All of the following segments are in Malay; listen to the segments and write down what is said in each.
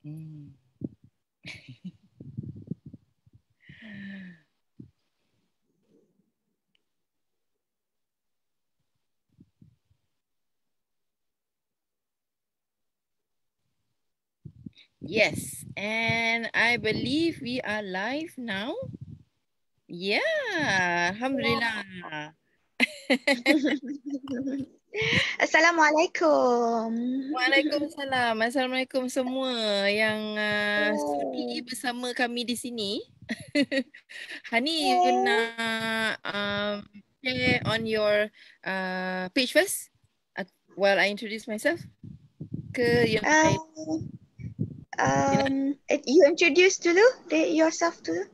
Hmm. Yes, and I believe we are live now. Yeah, Alhamdulillah. Assalamualaikum. Waalaikumsalam. Assalamualaikum semua yang sudi bersama kami di sini. Hani, you nak share on your page first while I introduce myself? Ke yang lain? You introduce dulu yourself dulu.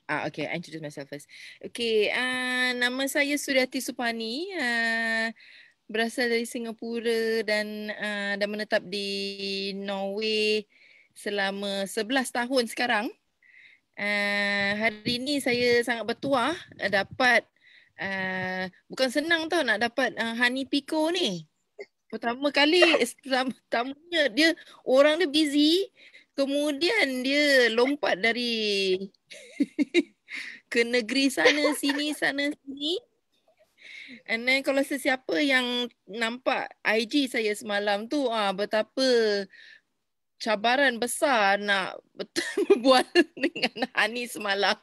Okay, I introduce myself first. Okay, nama saya Suryati Supani. Berasal dari Singapura dan menetap di Norway selama 11 tahun sekarang. Hari ini saya sangat bertuah dapat bukan senang tau nak dapat Hani Pico ni. Pertamanya dia orang dia busy, kemudian dia lompat dari ke negeri sana sini. And then kalau sesiapa yang nampak IG saya semalam tu, betapa cabaran besar nak berbual dengan Hani semalam.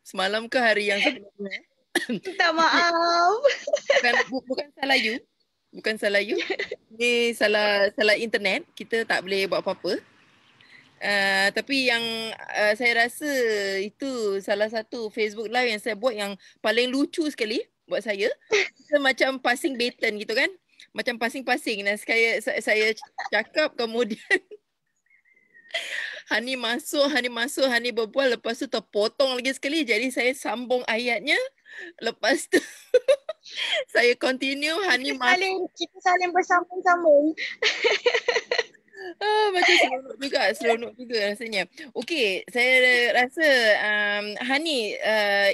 Semalam ke hari yang sebelumnya. Minta maaf. Bukan salah you. Bukan salah you. Ni salah internet. Kita tak boleh buat apa-apa. Tapi yang saya rasa itu salah satu Facebook Live yang saya buat yang paling lucu sekali buat saya. Kita macam passing baton gitu kan. Macam passing-passing. Dan saya cakap kemudian Hani masuk, Hani berbual. Lepas tu terpotong lagi sekali. Jadi saya sambung ayatnya. Lepas tu saya continue. Hani masuk. Kita saling bersambung-sambung. Macam seronok juga rasanya. Okay, saya rasa Hani,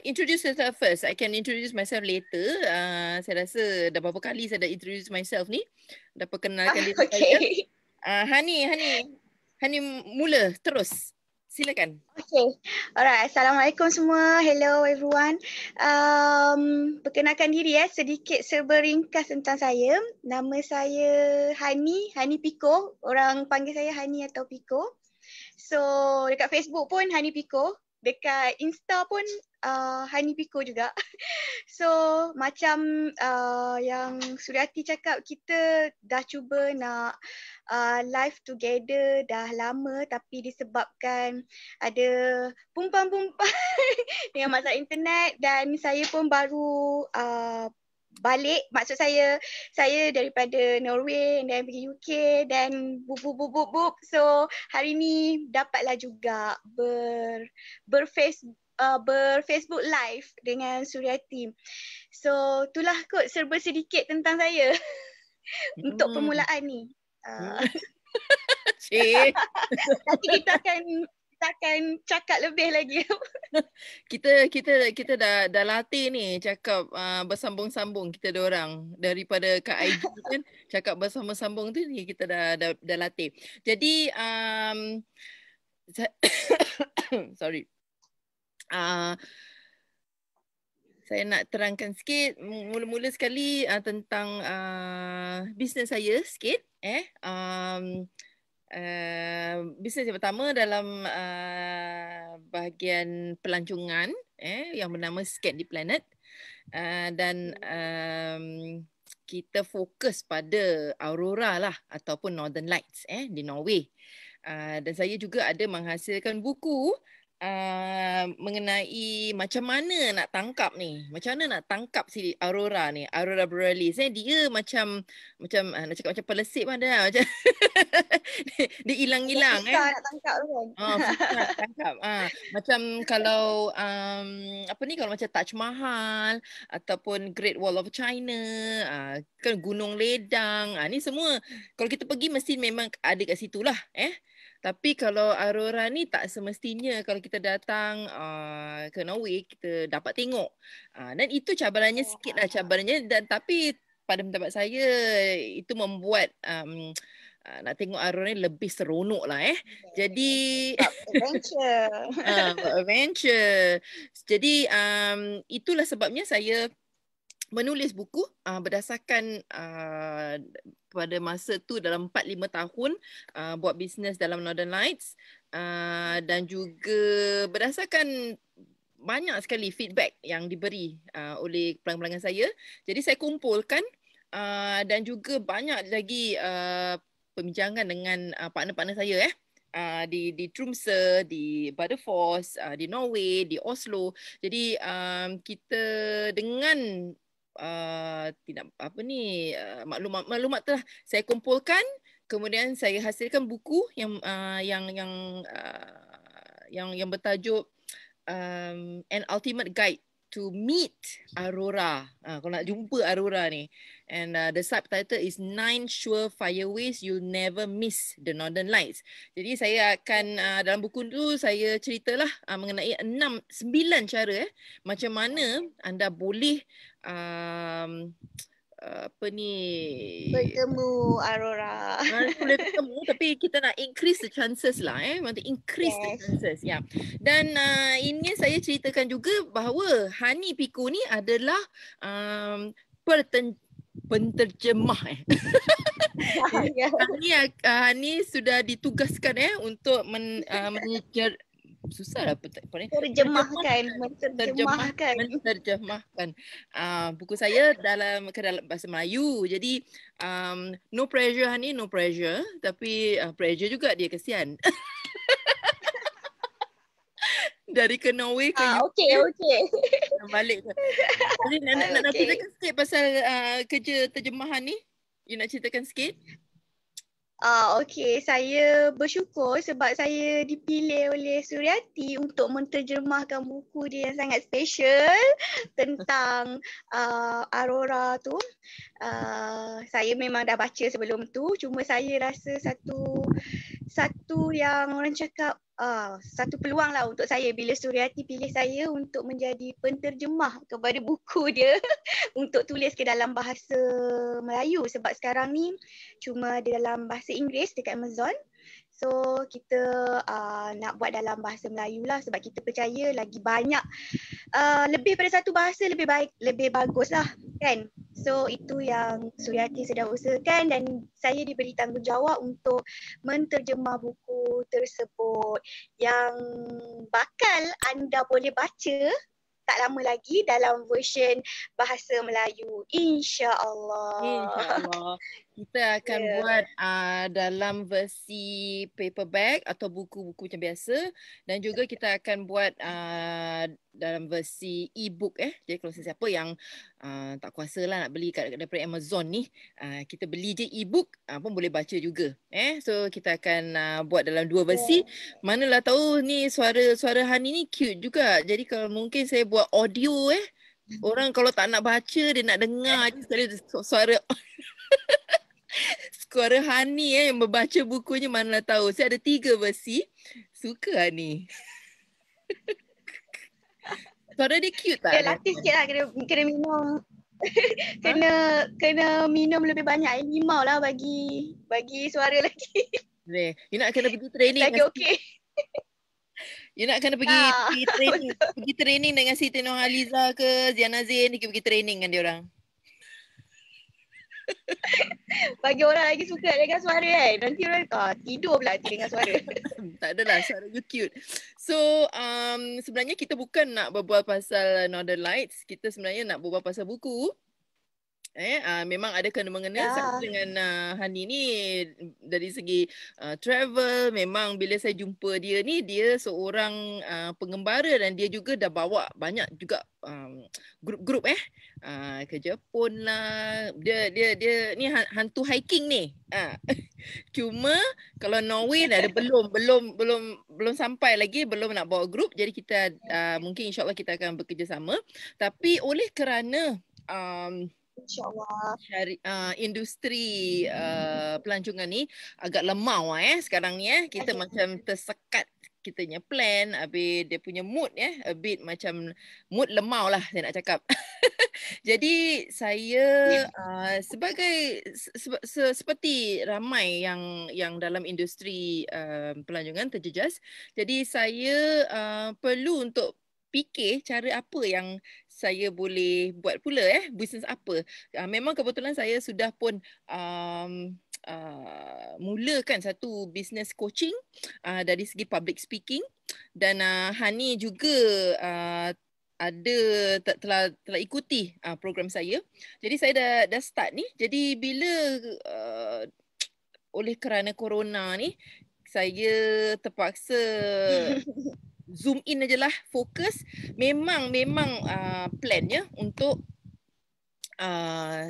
introduce yourself first. I can introduce myself later. Saya rasa dah berapa kali saya dah introduce myself ni. Dah perkenalkan diri saya. Hani mula terus. Silakan. Okay. Alright. Assalamualaikum semua. Hello everyone. Perkenalkan diri sedikit seberingkas tentang saya. Nama saya Hani Pico. Orang panggil saya Hani atau Pico. So dekat Facebook pun Hani Pico. Dekat Insta pun Hani Pico juga. So macam yang Suryati cakap, kita dah cuba nak live together dah lama, tapi disebabkan ada pumpan-pumpan dengan masalah internet, dan saya pun baru balik. Maksud saya daripada Norway dan pergi UK dan bub. So hari ni dapatlah juga berFacebook live dengan Suryati. So itulah kot serba sedikit tentang saya untuk permulaan ni. Nanti kita akan cakap lebih lagi. Kita dah latih ni cakap bersambung-sambung kita orang daripada kat IG kan cakap bersambung-sambung tu ni kita dah latih. Jadi sorry. Saya nak terangkan sikit mula-mula sekali tentang bisnes saya sikit. Bisnes yang pertama dalam bahagian pelancongan yang bernama Skate di Planet, dan kita fokus pada aurora lah ataupun Northern Lights di Norway. Dan saya juga ada menghasilkan buku mengenai macam mana nak tangkap si aurora ni, aurora borealis. Dia macam nak cakap macam pelesip ada macam dia hilang-hilang nak tangkap kan. Susah nak tangkap. Macam kalau apa ni, kalau macam Taj Mahal ataupun Great Wall of China, kan Gunung Ledang, ni semua kalau kita pergi mesti memang ada kat situ lah Tapi kalau aurora ni tak semestinya kalau kita datang ke Norway kita dapat tengok. Dan itu cabarannya sikit lah cabarannya, tapi pada pendapat saya itu membuat nak tengok Aurora ni lebih seronok lah Jadi adventure. adventure. Jadi itulah sebabnya saya menulis buku berdasarkan pada masa tu dalam 4-5 tahun buat bisnes dalam Northern Lights dan juga berdasarkan banyak sekali feedback yang diberi oleh pelanggan-pelanggan saya. Jadi saya kumpulkan dan juga banyak lagi perbincangan dengan partner-partner saya di Tromsø, di Bardufoss, di Norway, di Oslo. Jadi kita dengan tidak maklumat telah saya kumpulkan, kemudian saya hasilkan buku yang bertajuk An Ultimate Guide to Meet Aurora. Kalau nak jumpa Aurora ni. And the subtitle is 9 Sure Fireways You'll Never Miss the Northern Lights. Jadi saya akan dalam buku tu saya ceritalah mengenai 9 cara macam mana anda boleh bertemu Aurora. Boleh bertemu tapi kita nak increase the chances lah want to increase the chances Dan ini saya ceritakan juga bahawa Hani Pico ni adalah penterjemah Hani sudah ditugaskan untuk susah lah menerjemahkan buku saya dalam bahasa Melayu. Jadi no pressure Hani, no pressure, tapi pressure juga dia, kesian. Dari ke Norway ke UK. Okay. Balik. Jadi nak ceritakan sikit pasal kerja terjemahan ni. You nak ceritakan sikit? Okay, saya bersyukur sebab saya dipilih oleh Suryati untuk menterjemahkan buku dia yang sangat special tentang Aurora tu. Saya memang dah baca sebelum tu, cuma saya rasa satu yang orang cakap satu peluang lah untuk saya bila Suryati pilih saya untuk menjadi penterjemah kepada buku dia untuk tulis ke dalam bahasa Melayu, sebab sekarang ni cuma ada dalam bahasa Inggeris dekat Amazon. So kita nak buat dalam bahasa Melayu lah sebab kita percaya lagi banyak lebih pada satu bahasa lebih baik, lebih bagus lah kan. So itu yang Suryati sedang usahakan dan saya diberi tanggungjawab untuk menterjemah buku tersebut yang bakal anda boleh baca tak lama lagi dalam version bahasa Melayu, insya-Allah. Insya-Allah. Kita akan buat dalam versi paperback atau buku-buku macam biasa, dan juga kita akan buat dalam versi e-book Jadi kalau sesiapa yang tak kuasa lah nak beli daripada Amazon ni, kita beli je e-book pun boleh baca juga. So kita akan buat dalam dua versi. Manalah tahu ni suara Hani ni cute juga. Jadi kalau mungkin saya buat audio orang kalau tak nak baca, dia nak dengar je sekali suara Hani yang membaca bukunya, manalah tahu. Saya ada 3 versi. Suka Hani. Suara dia cute tak? Dia latih sikit lah, kena minum. kena minum lebih banyak air limau lah bagi suara lagi. You nak kena pergi training. Lagi okey. You nak kena pergi training. Pergi training dengan Siti Nurhaliza ke Ziana Zain, pergi training dengan dia orang. Bagi orang lagi suka dengan suara kan. Nanti orang tidur pula dengan suara. Tak adalah, suara you cute. So sebenarnya kita bukan nak berbual pasal Northern Lights. Kita sebenarnya nak berbual pasal buku. Memang ada kena-mengena dengan Hani ni dari segi travel. Memang bila saya jumpa dia ni, dia seorang pengembara dan dia juga dah bawa banyak juga grup-grup ke Jepun lah. Dia ni hantu hiking ni. Cuma kalau Norway dah ada belum sampai lagi, belum nak bawa grup. Jadi kita mungkin insya-Allah kita akan bekerjasama. Tapi oleh kerana InsyaAllah. Industri pelancongan ni agak lemau sekarang ni kita macam tersekat. kitanya plan, habis dia punya mood a bit macam mood lemau lah saya nak cakap. Jadi saya sebagai seperti ramai yang dalam industri pelancongan terjejas. Jadi saya perlu untuk fikir cara apa yang saya boleh buat pula bisnes apa. Memang kebetulan saya sudah pun mulakan satu bisnes coaching dari segi public speaking, dan Hani juga ada telah ikuti program saya. Jadi saya dah start ni. Jadi bila oleh kerana corona ni saya terpaksa zoom in ajalah, fokus. Memang plannya untuk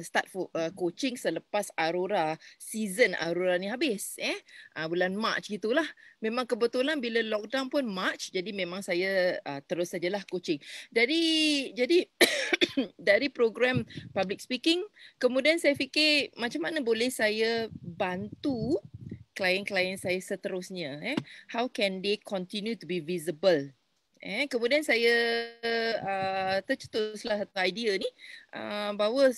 start coaching selepas season Aurora ni habis bulan Mac gitulah. Memang kebetulan bila lockdown pun Mac, jadi memang saya terus sajalah coaching jadi dari program public speaking. Kemudian saya fikir macam mana boleh saya bantu klien-klien saya seterusnya, how can they continue to be visible. Kemudian saya tercetuslah satu idea ni, bahawa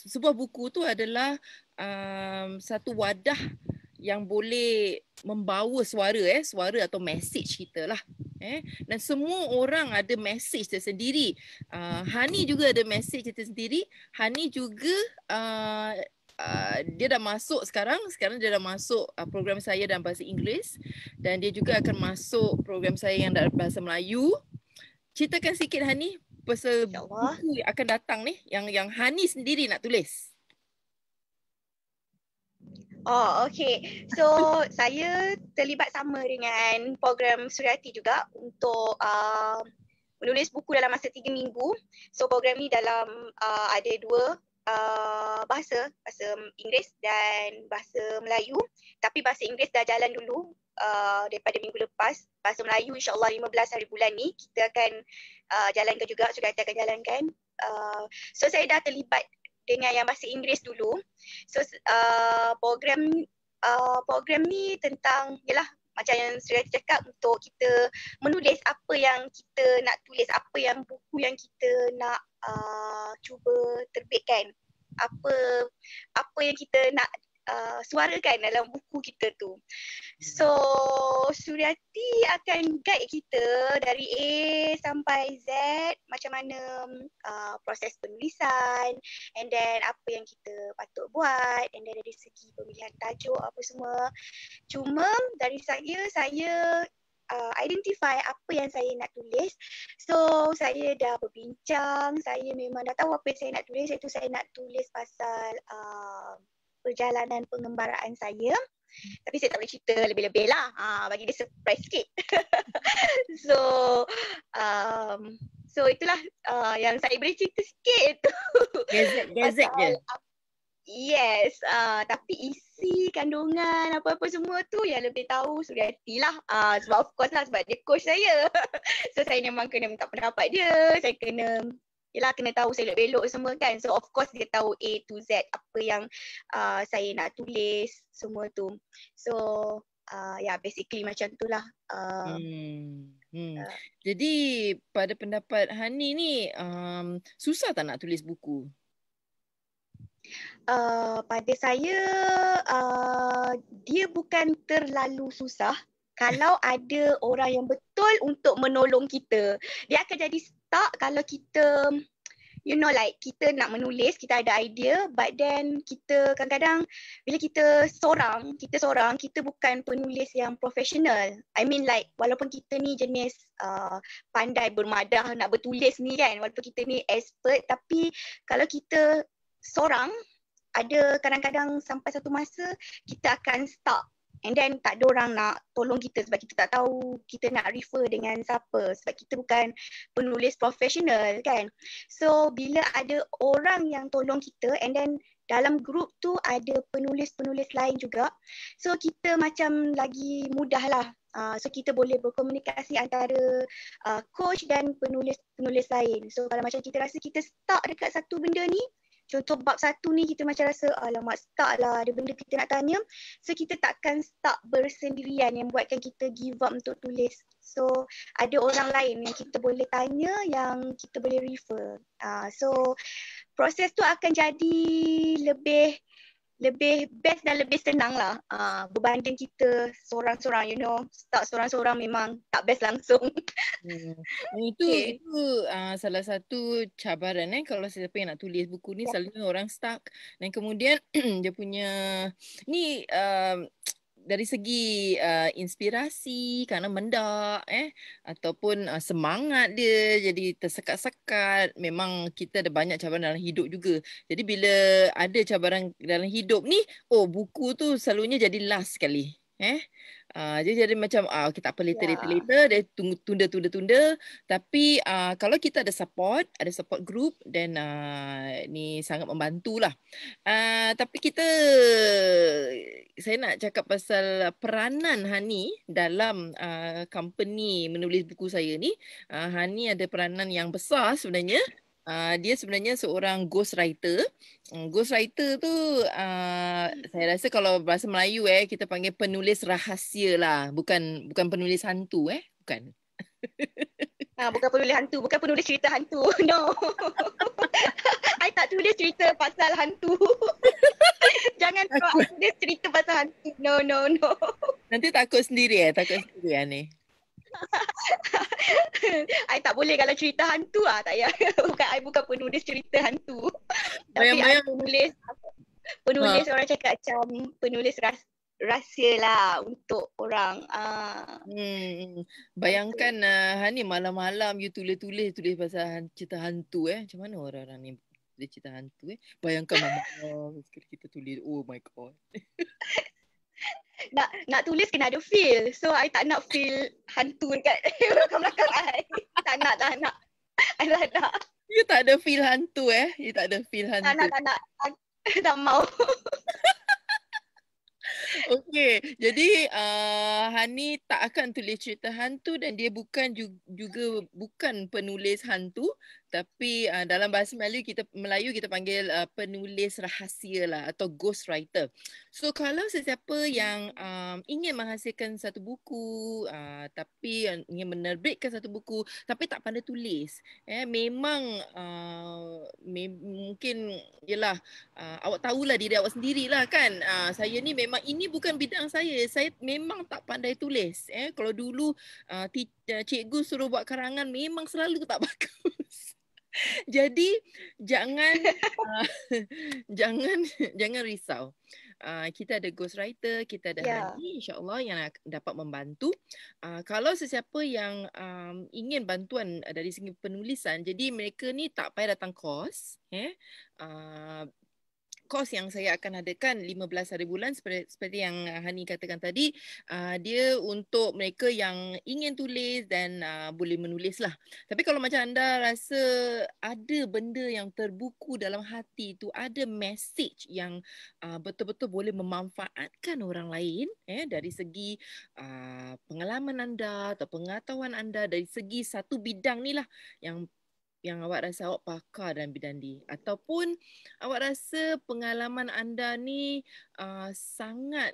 sebuah buku tu adalah satu wadah yang boleh membawa suara atau message kita lah. Dan semua orang ada message tersendiri. Hani juga ada message tersendiri. Hani juga dia dah masuk sekarang dia dah masuk program saya dalam bahasa Inggeris, dan dia juga akan masuk program saya yang dalam bahasa Melayu. Ceritakan sikit Hani pasal buku yang akan datang ni, yang Hani sendiri nak tulis. Oh, okay. So, saya terlibat sama dengan program Suryati juga untuk menulis buku dalam masa 3 minggu. So, program ni dalam ada 2 bahasa Inggeris dan bahasa Melayu. Tapi bahasa Inggeris dah jalan dulu daripada minggu lepas. Bahasa Melayu insyaAllah 15 hari bulan ni kita akan jalankan juga, Suryati akan jalankan. So, saya dah terlibat dengan yang bahasa Inggeris dulu. So program ni tentang, yalah, macam yang Suryati cakap, untuk kita menulis apa yang kita nak tulis, apa yang buku yang kita nak cuba terbitkan, apa yang kita nak suarakan dalam buku kita tu. So Suryati akan guide kita dari A sampai Z, macam mana proses penulisan, and then apa yang kita patut buat, and then dari segi pemilihan tajuk apa semua. Cuma dari saya identify apa yang saya nak tulis. So saya dah berbincang, saya memang dah tahu apa yang saya nak tulis, iaitu saya nak tulis pasal perjalanan pengembaraan saya. Tapi saya tak boleh cerita lebih-lebih lah, bagi dia surprise sikit. So itulah yang saya boleh cerita sikit tu. Gazet je. Yes, tapi isi kandungan apa-apa semua tu yang lebih tahu Suryati lah. Sebab of course lah, sebab dia coach saya. So saya memang kena minta pendapat dia, saya kena tahu selok-belok semua kan. So of course dia tahu A to Z apa yang saya nak tulis semua tu. So basically macam tu lah. Jadi pada pendapat Hani ni, susah tak nak tulis buku? Pada saya dia bukan terlalu susah kalau ada orang yang betul untuk menolong kita. Dia akan jadi stuck kalau kita kita nak menulis, kita ada idea, but then kita kadang-kadang bila kita seorang, kita bukan penulis yang profesional. I mean like, walaupun kita ni jenis pandai bermadah nak bertulis ni kan, walaupun kita ni expert, tapi kalau kita seorang, ada kadang-kadang sampai satu masa kita akan stuck. And then tak ada orang nak tolong kita sebab kita tak tahu kita nak refer dengan siapa, sebab kita bukan penulis profesional kan. So bila ada orang yang tolong kita, and then dalam group tu ada penulis-penulis lain juga, so kita macam lagi mudah lah. So kita boleh berkomunikasi antara coach dan penulis-penulis lain. So kalau macam kita rasa kita stuck dekat satu benda ni, contoh bab 1 ni kita macam rasa alamak stuck lah, ada benda kita nak tanya. So kita takkan stuck bersendirian yang buatkan kita give up untuk tulis. So ada orang lain yang kita boleh tanya, yang kita boleh refer. So proses tu akan jadi lebih best dan lebih senang lah, berbanding kita seorang-seorang, start seorang-seorang memang tak best langsung. Itu Okay. salah satu cabaran kalau siapa yang nak tulis buku ni, Ya. selalunya orang stuck dan kemudian dia punya ni dari segi inspirasi kerana mendak ataupun semangat dia jadi tersekat-sekat. Memang kita ada banyak cabaran dalam hidup juga. Jadi bila ada cabaran dalam hidup ni, buku tu selalunya jadi last sekali. Dia jadi macam okay, tak apa, later dia tunda. Tapi kalau kita ada support group, then ni sangat membantulah. Tapi saya nak cakap pasal peranan Hani dalam company menulis buku saya ni. Hani ada peranan yang besar sebenarnya. Dia sebenarnya seorang ghostwriter. Ghostwriter tu saya rasa kalau bahasa Melayu kita panggil penulis rahsia lah. Bukan penulis hantu bukan. Bukan penulis hantu, bukan penulis cerita hantu. No. I tak tulis cerita pasal hantu. Jangan tulis cerita pasal hantu. No. Nanti takut sendiri ni. I tak boleh kalau cerita hantu tak payah. I bukan penulis cerita hantu. Tapi I penulis orang cakap macam penulis rahsia lah untuk orang. Bayangkan Hani malam-malam you tulis pasal cerita hantu Macam mana orang-orang ni tulis cerita hantu Bayangkan malam sekali kita tulis. Oh my god. Nak tulis kena ada feel. So I tak nak feel hantu dekat belakang I. Tak nak. I tak nak. You tak ada feel hantu You tak ada feel hantu. Tak nak. Tak mau. Okey, jadi Hani tak akan tulis cerita hantu dan dia bukan penulis hantu, tapi dalam bahasa Melayu kita panggil penulis rahsia lah atau ghostwriter. So kalau sesiapa yang ingin menghasilkan satu buku tapi ingin menerbitkan satu buku tapi tak pandai tulis, memang mungkin yalah awak tahulah diri awak sendirilah kan. Saya ni memang ini bukan bidang saya. Saya memang tak pandai tulis. Kalau dulu cikgu suruh buat karangan memang selalu tak bagus. Jadi jangan jangan risau. Kita ada ghostwriter, kita ada Hani insya-Allah yang dapat membantu. Kalau sesiapa yang ingin bantuan dari segi penulisan, jadi mereka ni tak payah datang kos. Kos yang saya akan adakan 15 hari bulan seperti yang Hani katakan tadi, dia untuk mereka yang ingin tulis dan boleh menulis lah. Tapi kalau macam anda rasa ada benda yang terbuku dalam hati tu, ada message yang betul-betul boleh memanfaatkan orang lain dari segi pengalaman anda atau pengetahuan anda dari segi satu bidang ni lah yang awak rasa awak pakar dalam bidang ni, ataupun awak rasa pengalaman anda ni sangat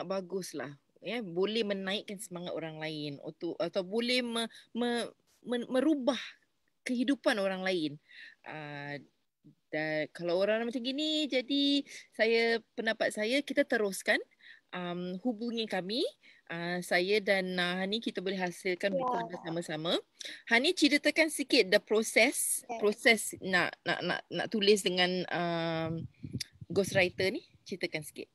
bagus lah, boleh menaikkan semangat orang lain atau boleh merubah kehidupan orang lain. Dan kalau orang macam gini, jadi pendapat saya kita teruskan, hubungi kami. Saya dan Hani kita boleh hasilkan buku anda sama-sama. Hani ceritakan sikit the proses nak tulis dengan ghostwriter ni, ceritakan sikit.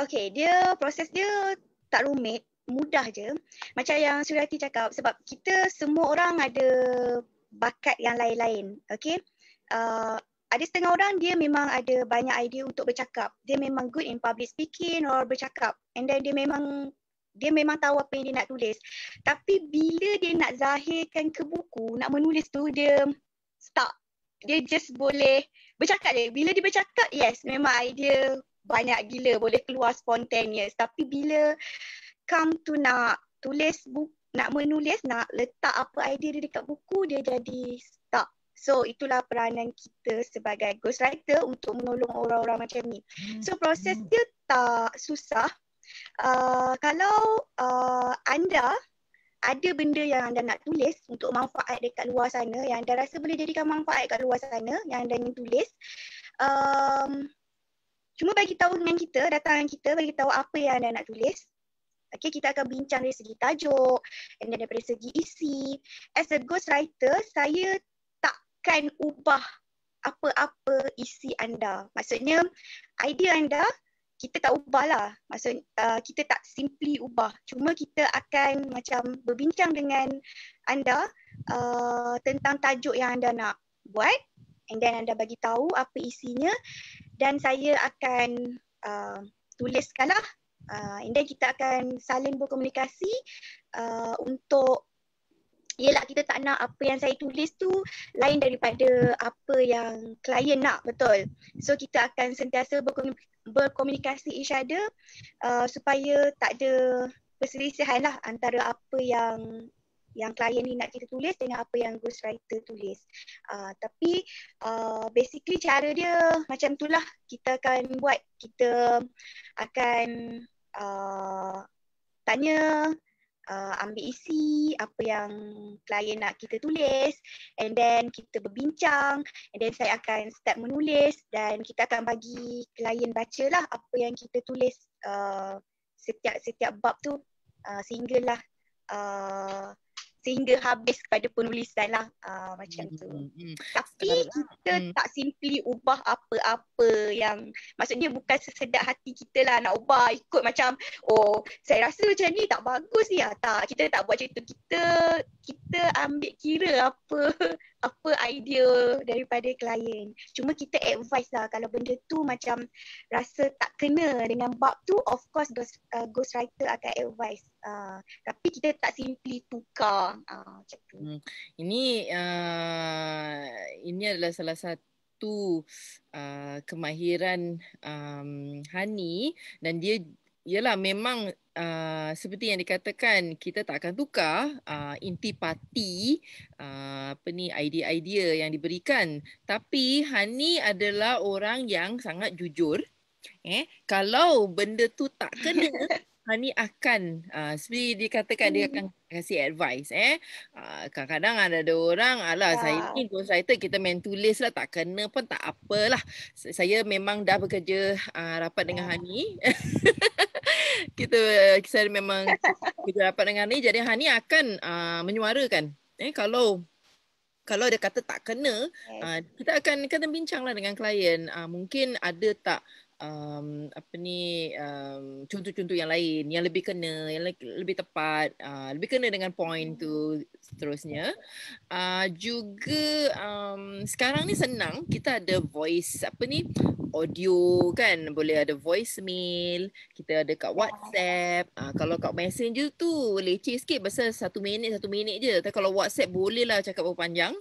Okay, proses dia tak rumit, mudah je. Macam yang Surati cakap, sebab kita semua orang ada bakat yang lain-lain. Okay, ada setengah orang dia memang ada banyak idea untuk bercakap. Dia memang good in public speaking or bercakap. And then dia memang tahu apa yang dia nak tulis. Tapi bila dia nak zahirkan ke buku, nak menulis tu, dia stuck. Dia just boleh bercakap je. Bila dia bercakap, yes, memang idea banyak gila, boleh keluar spontaneous. Tapi bila come to nak tulis buku, nak menulis, nak letak apa idea dia dekat buku, dia jadi stuck. So itulah peranan kita sebagai ghostwriter untuk menolong orang-orang macam ni. So proses dia tak susah. Kalau anda ada benda yang anda nak tulis untuk manfaat dekat luar sana, yang anda rasa boleh jadikan manfaat kat luar sana, yang anda ingin tulis, cuma bagi tahu dengan kita, datang dengan kita, bagi tahu apa yang anda nak tulis. Okay, kita akan bincang dari segi tajuk, dan daripada segi isi. As a ghostwriter, saya takkan ubah apa-apa isi anda. Maksudnya, idea anda, kita tak ubah lah. Maksud kita tak simply ubah. Cuma kita akan macam berbincang dengan anda tentang tajuk yang anda nak buat, and then anda bagi tahu apa isinya, dan saya akan tuliskanlah. And then kita akan saling berkomunikasi untuk, yelah, kita tak nak apa yang saya tulis tu lain daripada apa yang klien nak, betul. So kita akan sentiasa berkomunikasi each other supaya tak ada perselisihan lah antara apa yang klien ni nak kita tulis dengan apa yang ghostwriter tulis. Tapi basically cara dia macam itulah kita akan buat. Kita akan tanya, ambil isi apa yang klien nak kita tulis, and then kita berbincang, and then saya akan start menulis, dan kita akan bagi klien bacalah apa yang kita tulis setiap bab tu sehingga habis kepada penulisan lah, macam tu. Tapi kita tak simply ubah apa-apa yang, maksudnya bukan sesedap hati kita lah nak ubah ikut macam, oh saya rasa macam ni tak bagus ni. Tak, kita tak buat macam tu. Kita ambil kira apa idea daripada klien. Cuma kita advise lah, kalau benda tu macam rasa tak kena dengan bab tu, of course ghostwriter akan advise. Tapi kita tak simply tukar macam tu. Ini adalah salah satu kemahiran Hani, dan dia ialah memang seperti yang dikatakan, kita tak akan tukar intipati idea-idea yang diberikan. Tapi Hani adalah orang yang sangat jujur. Kalau benda tu tak kena, Hani akan seperti dikatakan, dia akan kasih advice. Kadang-kadang ada orang, saya ni ghostwriter, kita main tulis lah, tak kena pun tak apalah. Saya memang dah bekerja rapat dengan Hani. Saya memang kerja rapat dengan Hani, jadi Hani akan menyuarakan. Kalau dia kata tak kena, kita akan bincang lah dengan klien. Mungkin ada tak contoh-contoh yang lain yang lebih kena, yang lebih tepat, lebih kena dengan point tu, seterusnya. Juga sekarang ni senang, kita ada voice audio kan, boleh ada voicemail, kita ada kat WhatsApp. Kalau kat Messenger tu leceh sikit, pasal 1 minit je. Tapi kalau WhatsApp boleh lah cakap berpanjang.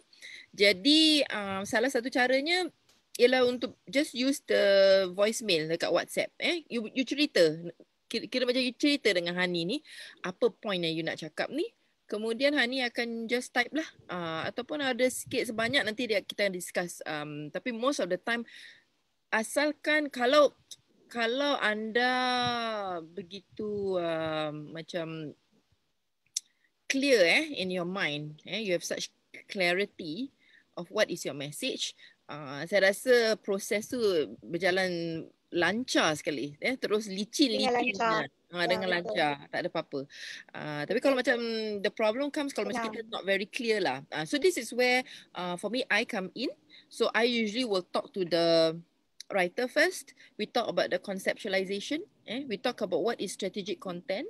Jadi salah satu caranya ialah untuk just use the voicemail dekat WhatsApp. You cerita, kira macam you cerita dengan Hani ni, apa point yang you nak cakap ni. Kemudian Hani akan just type lah, ataupun ada sikit sebanyak nanti kita discuss. Tapi most of the time, asalkan kalau anda begitu macam clear in your mind, you have such clarity of what is your message, saya rasa proses tu berjalan lancar sekali, terus licin dengan lancar, tak ada apa-apa. Tapi kalau macam the problem comes kalau macam kita not very clear lah. So this is where for me I come in. So I usually will talk to the writer first. We talk about the conceptualization. We talk about what is strategic content.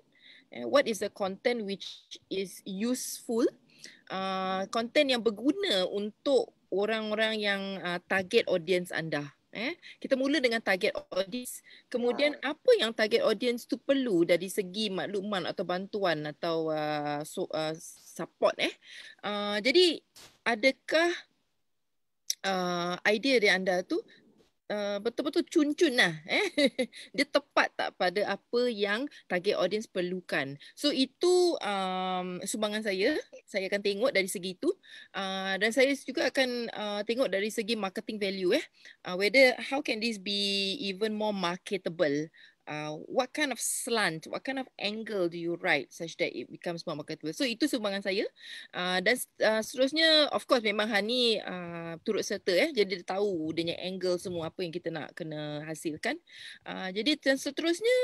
What is the content which is useful. Content yang berguna untuk orang-orang yang target audience anda. Kita mula dengan target audience. Kemudian apa yang target audience tu perlu dari segi makluman atau bantuan atau support. Jadi adakah idea dari anda tu betul-betul cun-cun lah. Dia tepat tak pada apa yang target audience perlukan. So itu sumbangan saya. Saya akan tengok dari segi itu. Dan saya juga akan tengok dari segi marketing value. Whether how can this be even more marketable. What kind of slant, what kind of angle do you write such that it becomes more marketable. So itu sumbangan saya. Dan seterusnya of course memang Hani turut serta jadi dia tahu dia punya angle semua apa yang kita nak kena hasilkan. Jadi dan seterusnya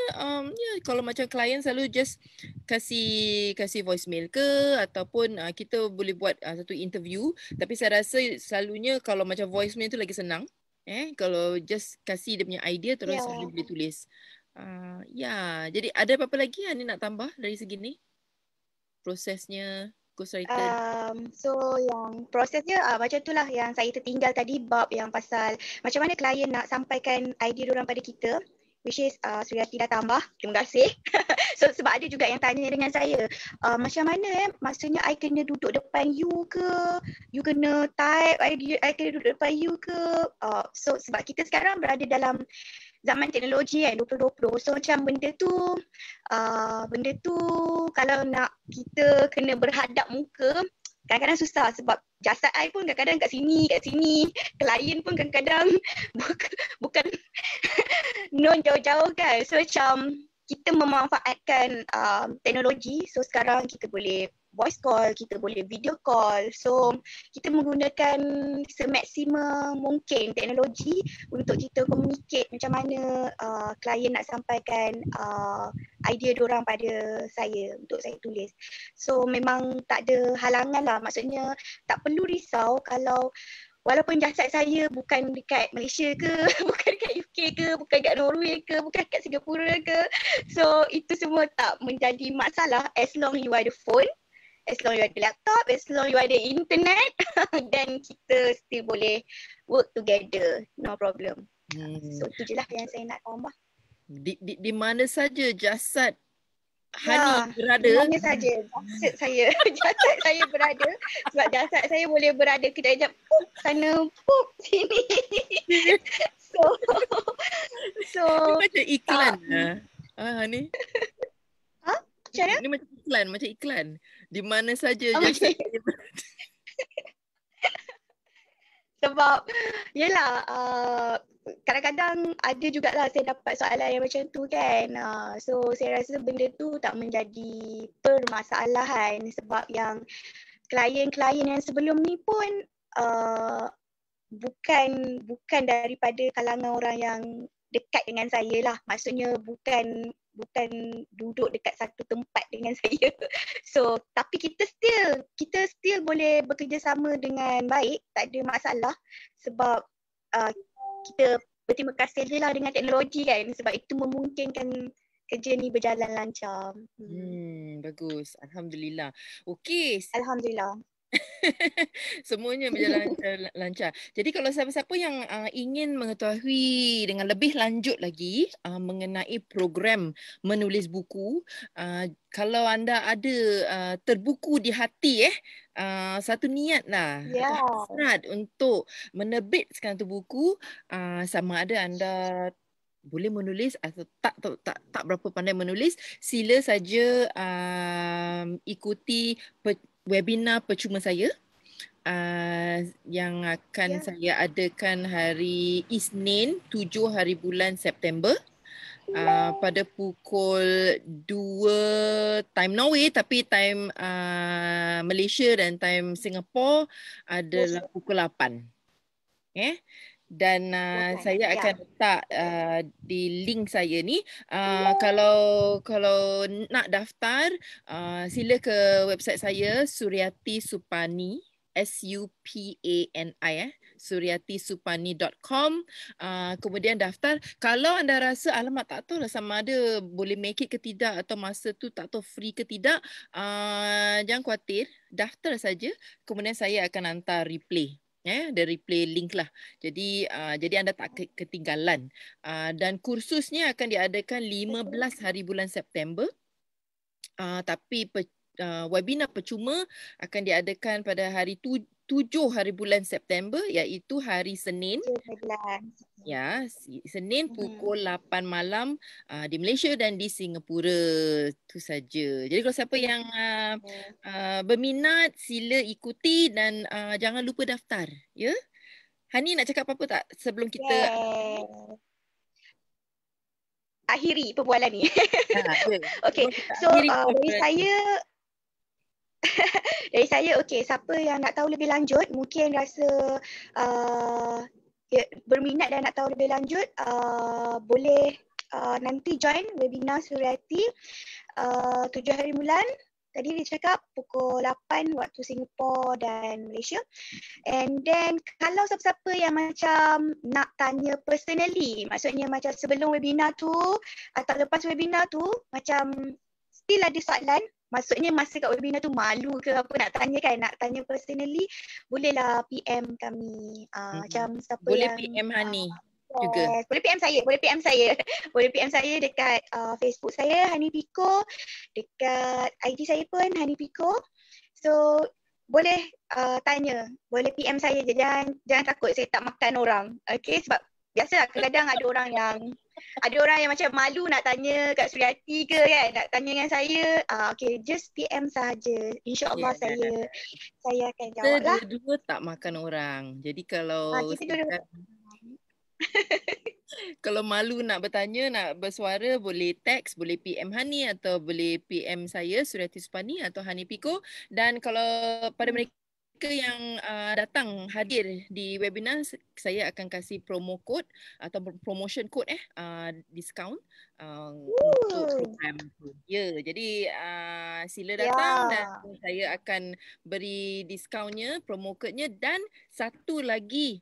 kalau macam klien selalu just kasih voicemail ke ataupun kita boleh buat satu interview, tapi saya rasa selalunya kalau macam voicemail tu lagi senang. Kalau just kasih dia punya idea terus Ya. dia boleh tulis. Jadi ada apa-apa lagi Hani nak tambah dari segi ni? Prosesnya ghostwriter. So yang prosesnya macam itulah yang saya tertinggal tadi bab yang pasal macam mana klien nak sampaikan idea diorang pada kita, which is Suryati dah tambah, terima kasih. So sebab ada juga yang tanya dengan saya, macam mana maksudnya I kena duduk depan you ke, you kena type idea, I kena duduk depan you ke. So sebab kita sekarang berada dalam zaman teknologi 2020. So macam benda tu kalau nak kita kena berhadap muka kadang-kadang susah sebab jasad I pun kadang-kadang kat sini, klien pun kadang-kadang bukan non jauh-jauh kan. So macam kita memanfaatkan teknologi. So sekarang kita boleh voice call, kita boleh video call. So kita menggunakan semaksimum mungkin teknologi untuk kita communicate macam mana klien nak sampaikan idea diorang pada saya untuk saya tulis. So memang tak ada halangan lah. Maksudnya tak perlu risau kalau walaupun jasad saya bukan dekat Malaysia ke, bukan dekat UK ke, bukan dekat Norway ke, bukan dekat Singapura ke. So itu semua tak menjadi masalah as long you ada phone, as long you ada laptop, as long you ada internet dan kita still boleh work together. No problem. So itu je lah yang saya nak tambah. Di mana saja jasad Hani berada. Di mana saja jasad saya berada. Sebab jasad saya boleh berada kejap-kejap sana, sini. So Ini macam iklan lah. Hani. Macam mana? Ini macam iklan. Di mana saja jasad saya berada. Sebab yelah kadang-kadang ada jugalah saya dapat soalan yang macam tu kan. So saya rasa benda tu tak menjadi permasalahan sebab yang klien-klien yang sebelum ni pun bukan daripada kalangan orang yang dekat dengan saya lah. Maksudnya bukan duduk dekat satu tempat dengan saya. So tapi kita still boleh bekerjasama dengan baik, tak ada masalah sebab kita berterima kasih je lah dengan teknologi kan sebab itu memungkinkan kerja ni berjalan lancar. Bagus. Alhamdulillah. Okey. Alhamdulillah. Semuanya berjalan lancar. Jadi kalau siapa-siapa yang ingin mengetahui dengan lebih lanjut lagi mengenai program menulis buku, kalau anda ada terbuku di hati satu niat lah hasrat untuk menerbitkan tu buku, sama ada anda boleh menulis atau tak berapa pandai menulis, sila saja ikuti webinar percuma saya yang akan saya adakan hari Isnin 7 hari bulan September pada pukul 2 time Norway, tapi time Malaysia dan time Singapore adalah pukul 8. Dan saya akan letak di link saya ni. Kalau nak daftar, sila ke website saya Suryati Supani, SUPANI, suryatisupani.com. Kemudian daftar. Kalau anda rasa alamak tak tahu lah sama ada boleh make it ke tidak atau masa tu tak tahu free ke tidak, jangan khawatir, daftar saja. Kemudian saya akan hantar replay. Ada replay link lah. Jadi anda tak ketinggalan. Dan kursusnya akan diadakan 15 hari bulan September. Tapi webinar percuma akan diadakan pada hari 7 hari bulan September iaitu hari Senin. 7 bulan. Ya, Senin Mhm. pukul 8 malam di Malaysia dan di Singapura. Itu saja. Jadi kalau siapa yang berminat sila ikuti dan jangan lupa daftar, ya. Hani nak cakap apa-apa tak sebelum kita Yeah. Akhiri perbualan ni. ya. Okay, Sebelum kita so akhiri dari conference ni. saya, okay, siapa yang nak tahu lebih lanjut, mungkin rasa berminat dan nak tahu lebih lanjut, boleh nanti join webinar Suryati 7 hari bulan. Tadi dia cakap pukul 8 waktu Singapura dan Malaysia. And then kalau siapa-siapa yang macam nak tanya personally, maksudnya macam sebelum webinar tu atau lepas webinar tu, macam still ada soalan, maksudnya masa kat webinar tu malu ke apa nak tanya kan, nak tanya personally, bolehlah PM kami. Macam siapa Boleh yang PM Hani juga. yes, boleh PM saya, boleh PM saya. Boleh PM saya dekat Facebook saya Hani Piko, dekat IG saya pun Hani Piko. So boleh tanya, boleh PM saya je, jangan takut saya tak makan orang. Okay, sebab biasalah kadang-kadang ada orang yang macam malu nak tanya kat Suryati ke kan, nak tanya dengan saya. Okay, just PM saja. InsyaAllah saya akan Kita jawab lah. dua-dua tak makan orang. Jadi kalau Kita dulu. kalau malu nak bertanya, nak bersuara, boleh teks, boleh PM Hani atau boleh PM saya Suryati Supani atau Hani Piko. Dan kalau pada mereka yang datang hadir di webinar, saya akan kasih promo code atau promotion code discount untuk program itu. Ya, jadi sila datang dan saya akan beri diskaunnya, promo code-nya, dan satu lagi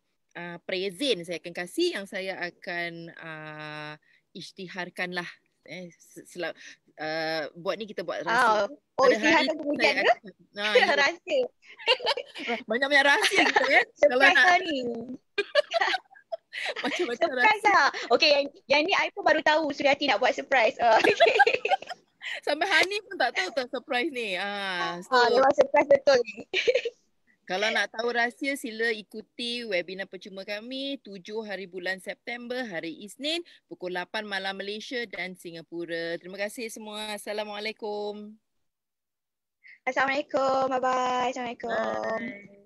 present saya akan kasih yang saya akan isytiharkan lah. Buat ni kita buat rahsia. Pada hari isytiharkan kemudian saya ke? akan Rahsia. banyak-banyak rahsia kita ya. Kalau Surprise nak lah ni. macam-macam Surprise rahsia. lah. Okay, yang ni I pun baru tahu Suryati nak buat surprise. Sampai Hani pun tak tahu surprise ni. Memang surprise betul ni. Kalau nak tahu rahsia, sila ikuti webinar percuma kami 7 hari bulan September, hari Isnin, pukul 8 malam Malaysia dan Singapura. Terima kasih semua. Assalamualaikum. Assalamualaikum. Bye-bye. Assalamualaikum. Bye.